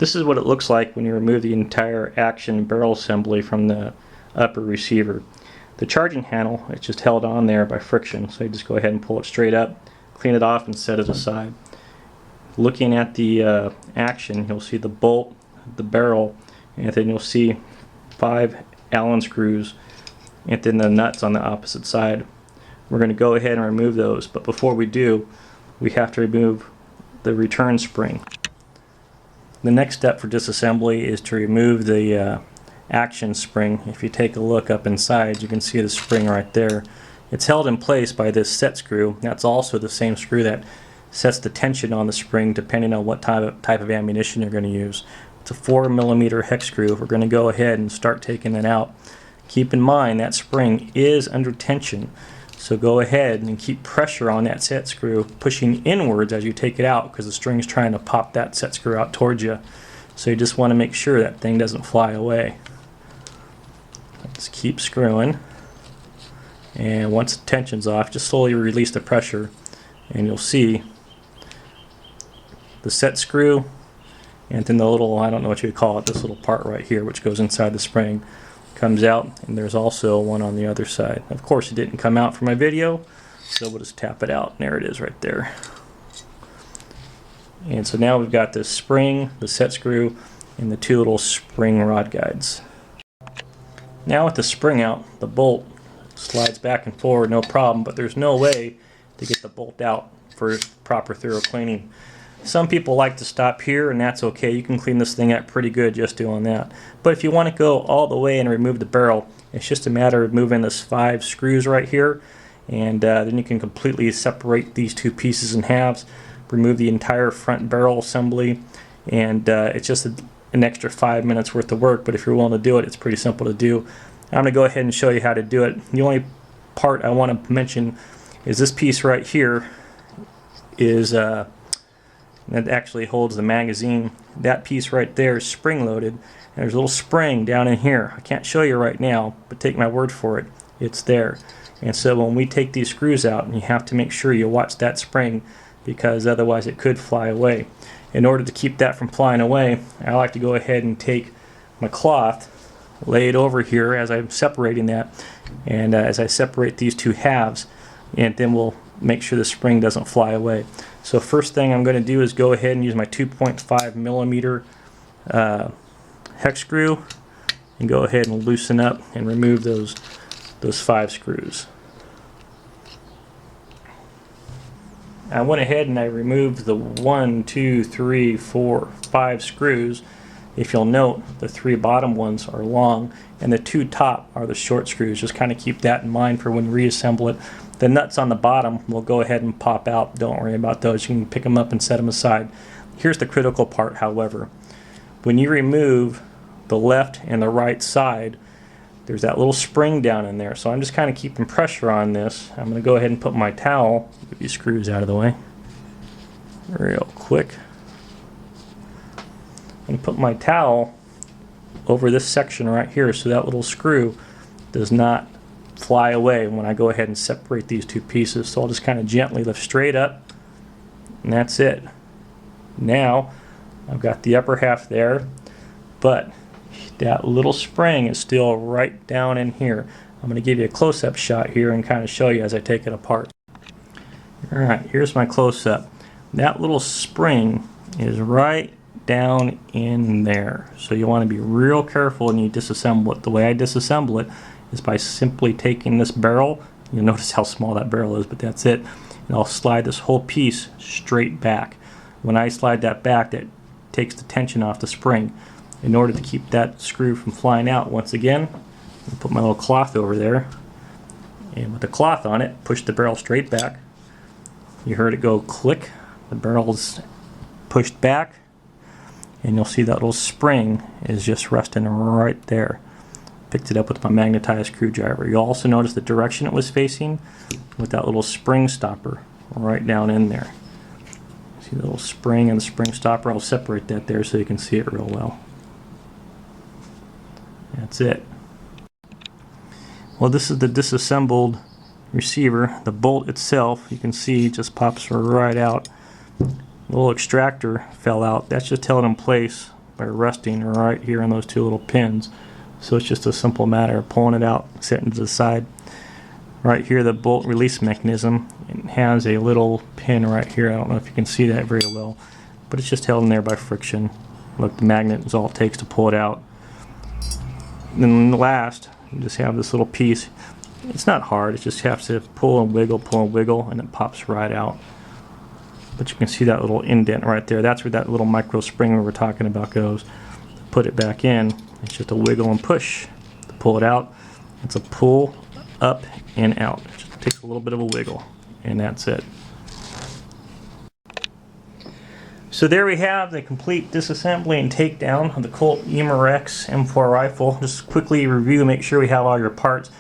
This is what it looks like when you remove the entire action barrel assembly from the upper receiver. The charging handle is just held on there by friction, so you just go ahead and pull it straight up, clean it off, and set it aside. Looking at the action, you'll see the bolt, the barrel, and then you'll see 5 Allen screws, and then the nuts on the opposite side. We're going to go ahead and remove those, but before we do, we have to remove the return spring. The next step for disassembly is to remove the action spring. If you take a look up inside, you can see the spring right there. It's held in place by this set screw. That's also the same screw that sets the tension on the spring depending on what type of ammunition you're going to use. It's a 4mm hex screw. We're going to go ahead and start taking it out. Keep in mind that spring is under tension, so go ahead and keep pressure on that set screw, pushing inwards as you take it out, because the string's trying to pop that set screw out towards you. So you just want to make sure that thing doesn't fly away. Just keep screwing, and once the tension's off, just slowly release the pressure, and you'll see the set screw and then the little, I don't know what you would call it, this little part right here which goes inside the spring comes out, and there's also one on the other side. Of course it didn't come out for my video, so we'll just tap it out, and there it is right there. And so now we've got the spring, the set screw, and the 2 little spring rod guides. Now with the spring out, the bolt slides back and forward no problem, but there's no way to get the bolt out for proper thorough cleaning. Some people like to stop here, and that's okay. You can clean this thing up pretty good just doing that. But if you want to go all the way and remove the barrel, it's just a matter of moving this 5 screws right here, and then you can completely separate these 2 pieces in halves, remove the entire front barrel assembly, and it's just an extra 5 minutes worth of work. But if you're willing to do it, it's pretty simple to do. I'm going to go ahead and show you how to do it. The only part I want to mention is this piece right here is that actually holds the magazine. That piece right there is spring loaded, and there's a little spring down in here. I can't show you right now, but take my word for it, it's there. And so when we take these screws out, you have to make sure you watch that spring, because otherwise it could fly away. In order to keep that from flying away, I like to go ahead and take my cloth, lay it over here as I'm separating that, and as I separate these 2 halves, and then we'll make sure the spring doesn't fly away. So first thing I'm going to do is go ahead and use my 2.5mm hex screw and go ahead and loosen up and remove those 5 screws. I went ahead and I removed the 1, 2, 3, 4, 5 screws. If you'll note, the 3 bottom ones are long and the 2 top are the short screws. Just kind of keep that in mind for when you reassemble it. The nuts on the bottom will go ahead and pop out. Don't worry about those. You can pick them up and set them aside. Here's the critical part, however. When you remove the left and the right side, there's that little spring down in there. So I'm just kind of keeping pressure on this. I'm going to go ahead and put my towel, get these screws out of the way real quick. I'm going to put my towel over this section right here so that little screw does not fly away when I go ahead and separate these 2 pieces. So I'll just kind of gently lift straight up, and that's it. Now I've got the upper half there, but that little spring is still right down in here. I'm going to give you a close-up shot here and kind of show you as I take it apart. Alright, here's my close-up. That little spring is right down in there. So you want to be real careful when you disassemble it. The way I disassemble it is by simply taking this barrel. You'll notice how small that barrel is, but that's it. And I'll slide this whole piece straight back. When I slide that back, that takes the tension off the spring. In order to keep that screw from flying out, once again, I'll put my little cloth over there, and with the cloth on it, push the barrel straight back. You heard it go click. The barrel's pushed back, and you'll see that little spring is just resting right there. Picked it up with my magnetized screwdriver. You'll also notice the direction it was facing with that little spring stopper right down in there. See the little spring and the spring stopper? I'll separate that there so you can see it real well. That's it. Well, this is the disassembled receiver. The bolt itself, you can see, just pops right out. The little extractor fell out. That's just held in place by rusting right here on those two little pins. So it's just a simple matter of pulling it out, setting it to the side. Right here, the bolt release mechanism, it has a little pin right here. I don't know if you can see that very well, but it's just held in there by friction. Look, the magnet is all it takes to pull it out. Then last, you just have this little piece. It's not hard, it just has to pull and wiggle, and it pops right out. But you can see that little indent right there. That's where that little micro spring we were talking about goes. Put it back in, it's just a wiggle and push to pull it out. It's a pull, up, and out. It just takes a little bit of a wiggle, and that's it. So there we have the complete disassembly and takedown of the Colt Umarex M4 rifle. Just quickly review, make sure we have all your parts.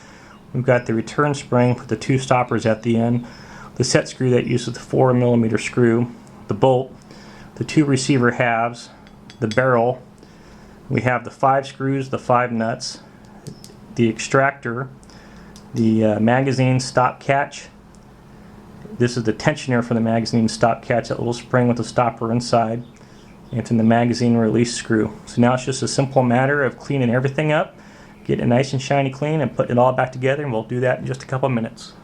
We've got the return spring with the two stoppers at the end, the set screw that uses the 4mm screw, the bolt, the two receiver halves, the barrel. We have the 5 screws, the 5 nuts, the extractor, the magazine stop catch. This is the tensioner for the magazine stop catch, that little spring with the stopper inside. And it's in the magazine release screw. So now it's just a simple matter of cleaning everything up, getting it nice and shiny clean, and putting it all back together, and we'll do that in just a couple of minutes.